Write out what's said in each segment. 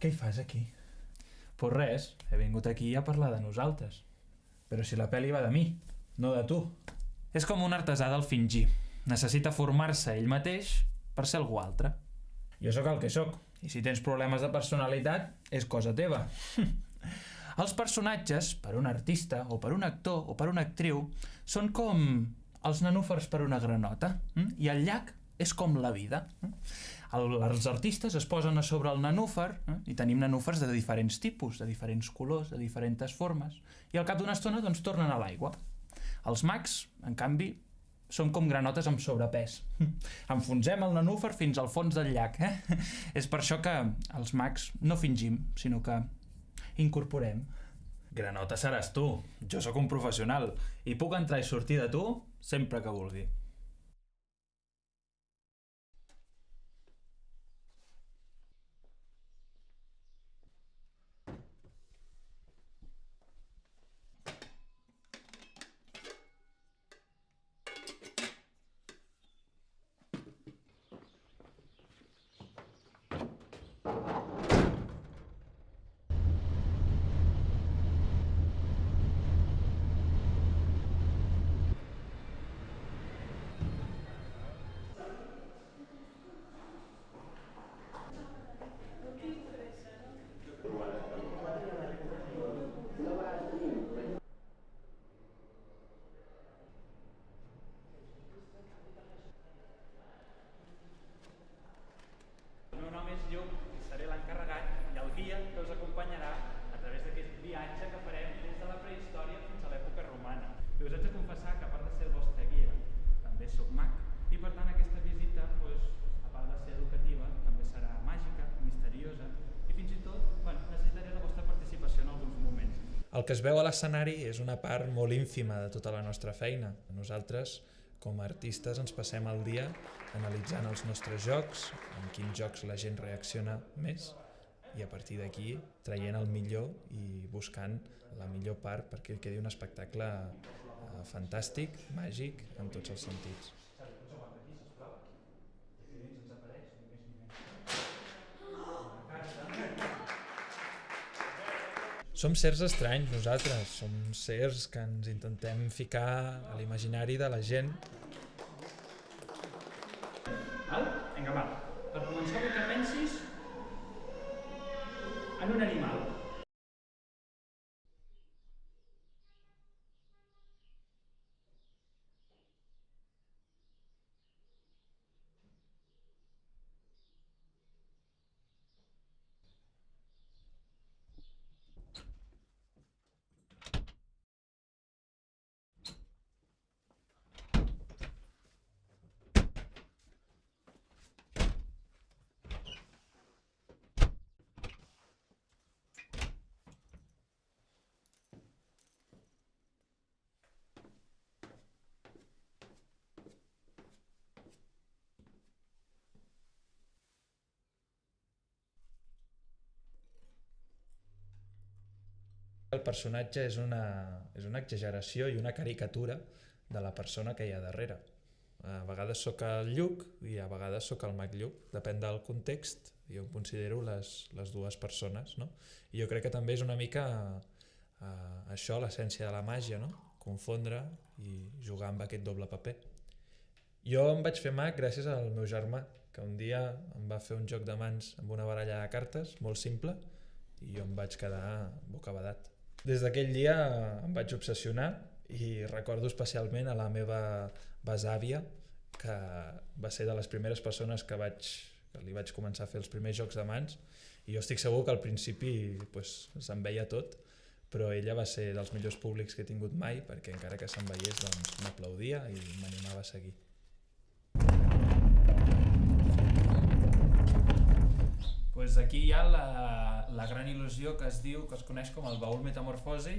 Què hi fas aquí? Pues res, he vingut aquí a parlar de nosaltres. Però si la pel·li va de mi, no de tu. És com un artesà del fingir. Necessita formar-se ell mateix per ser algú altre. Jo sóc el que sóc, i si tens problemes de personalitat, és cosa teva. Els personatges, per un artista, o per un actor, o per una actriu, són com els nenúfars per una granota, i el llac és com la vida. Els artistes es posen a sobre el nenúfar, i tenim nenúfars de diferents tipus, de diferents colors, de diferents formes, i al cap d'una estona doncs tornen a l'aigua. Els mags, en canvi, són com granotes amb sobrepès. Enfonsem el nenúfar fins al fons del llac. És per això que els mags no fingim, sinó que incorporem. Granota seràs tu, jo sóc un professional, i puc entrar i sortir de tu sempre que vulgui. El meu nom és Lluc, seré l'encarregat i el guia que us acompanyarà a través d'aquest viatge que farem des de la prehistòria fins a l'època romana. I us haig de confessar que a part de ser el vostre guia, també sóc mag, i per tant aquesta visita, a part de ser educativa, també serà màgica, misteriosa, i fins i tot necessitaré la vostra participació en alguns moments. El que es veu a l'escenari és una part molt ínfima de tota la nostra feina. Nosaltres, com a artistes, ens passem el dia analitzant els nostres jocs, en quins jocs la gent reacciona més, i a partir d'aquí traient el millor i buscant la millor part perquè quedi un espectacle fantàstic, màgic, en tots els sentits. Som sers estranys, nosaltres. Som sers que ens intentem ficar a l'imaginari de la gent. Vinga, va. Per començar vull que pensis en un animal. El personatge és una exageració i una caricatura de la persona que hi ha darrere. A vegades sóc el Lluc i a vegades sóc el mag Lluc. Depèn del context, jo em considero les dues persones, no? I jo crec que també és una mica això, l'essència de la màgia, no? Confondre i jugar amb aquest doble paper. Jo em vaig fer mag gràcies al meu germà, que un dia em va fer un joc de mans amb una baralla de cartes, molt simple, i jo em vaig quedar bocabadat. Des d'aquell dia em vaig obsessionar i recordo especialment a la meva besàvia, que va ser de les primeres persones que li vaig començar a fer els primers jocs de mans, i jo estic segur que al principi se'n veia tot, però ella va ser dels millors públics que he tingut mai, perquè encara que se'n veiés m'aplaudia i m'animava a seguir. Aquí hi ha la gran il·lusió que es coneix com el baúl metamorfosi,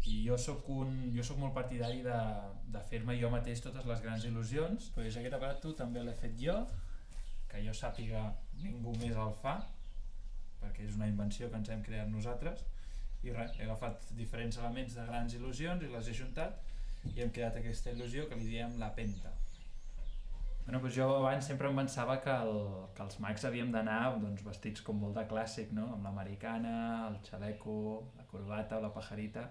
i jo sóc molt partidari de fer-me jo mateix totes les grans il·lusions. Aquest aparato també l'he fet jo, que jo sàpiga ningú més el fa, perquè és una invenció que ens hem creat nosaltres, i res, he agafat diferents elements de grans il·lusions i les he juntat i hem creat aquesta il·lusió que li diem la penta. Bueno, doncs jo abans sempre em pensava que els mags havíem d'anar doncs, vestits com molt de clàssic, no? Amb l'americana, el xaleco, la corbata o la pajarita.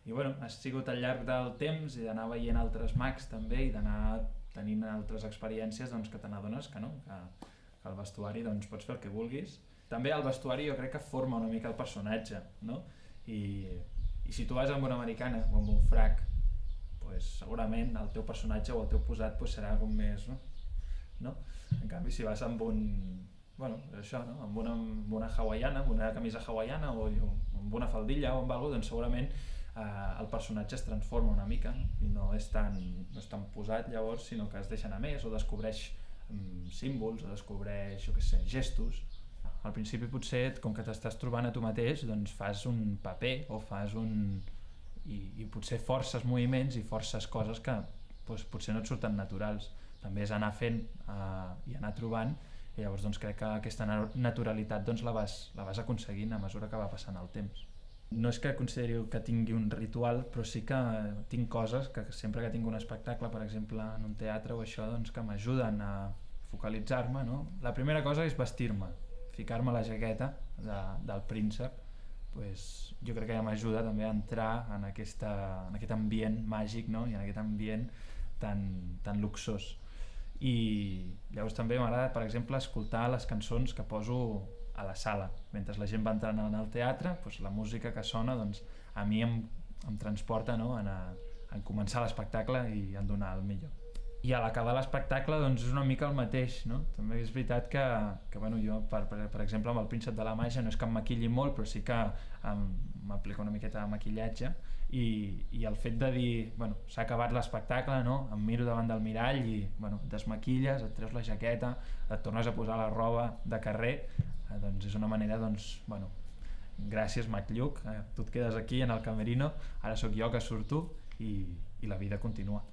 I bueno, ha sigut al llarg del temps i d'anar veient altres mags també i d'anar tenint altres experiències doncs, que te n'adones que no, que el vestuari doncs, pots fer el que vulguis. També el vestuari jo crec que forma una mica el personatge, no? I si tu vas amb una americana o amb un frac, pues, segurament el teu personatge o el teu posat pues, serà com més, no? En canvi, si vas amb això, no? amb una hawaiana, amb una camisa hawaiana o amb una faldilla o amb alguna cosa, doncs segurament el personatge es transforma una mica, no? I no és tan posat llavors, sinó que es deixa anar més o descobreix símbols o descobreix, jo què sé, gestos. Al principi potser, com que t'estàs trobant a tu mateix, doncs fas un paper o fas i potser forces moviments i forces coses que doncs, potser no et surten naturals. També és anar fent i anar trobant, i llavors doncs, crec que aquesta naturalitat doncs, la vas aconseguint a mesura que va passant el temps. No és que consideri que tingui un ritual, però sí que tinc coses que sempre que tinc un espectacle, per exemple en un teatre o això, doncs, que m'ajuden a focalitzar-me, no? La primera cosa és vestir-me, ficar-me la jaqueta del príncep, pues, jo crec que ja m'ajuda també a entrar en aquest ambient màgic, no? I en aquest ambient tan luxós. I llavors també m'agrada, per exemple, escoltar les cançons que poso a la sala. Mentre la gent va entrant en el teatre, doncs la música que sona doncs, a mi em transporta, no? en començar l'espectacle i en donar el millor. I a l'acabar l'espectacle doncs, és una mica el mateix, no? També és veritat que bueno, jo, per exemple, amb el Príncep de la Màgia no és que em maquilli molt, però sí que m'aplico una miqueta de maquillatge i el fet de dir, bueno, s'ha acabat l'espectacle, no? Em miro davant del mirall i bueno, et desmaquilles, et treus la jaqueta, et tornes a posar la roba de carrer, doncs és una manera, doncs, bueno, gràcies Mag Lluc, tu et quedes aquí en el camerino, ara sóc jo que surto i la vida continua.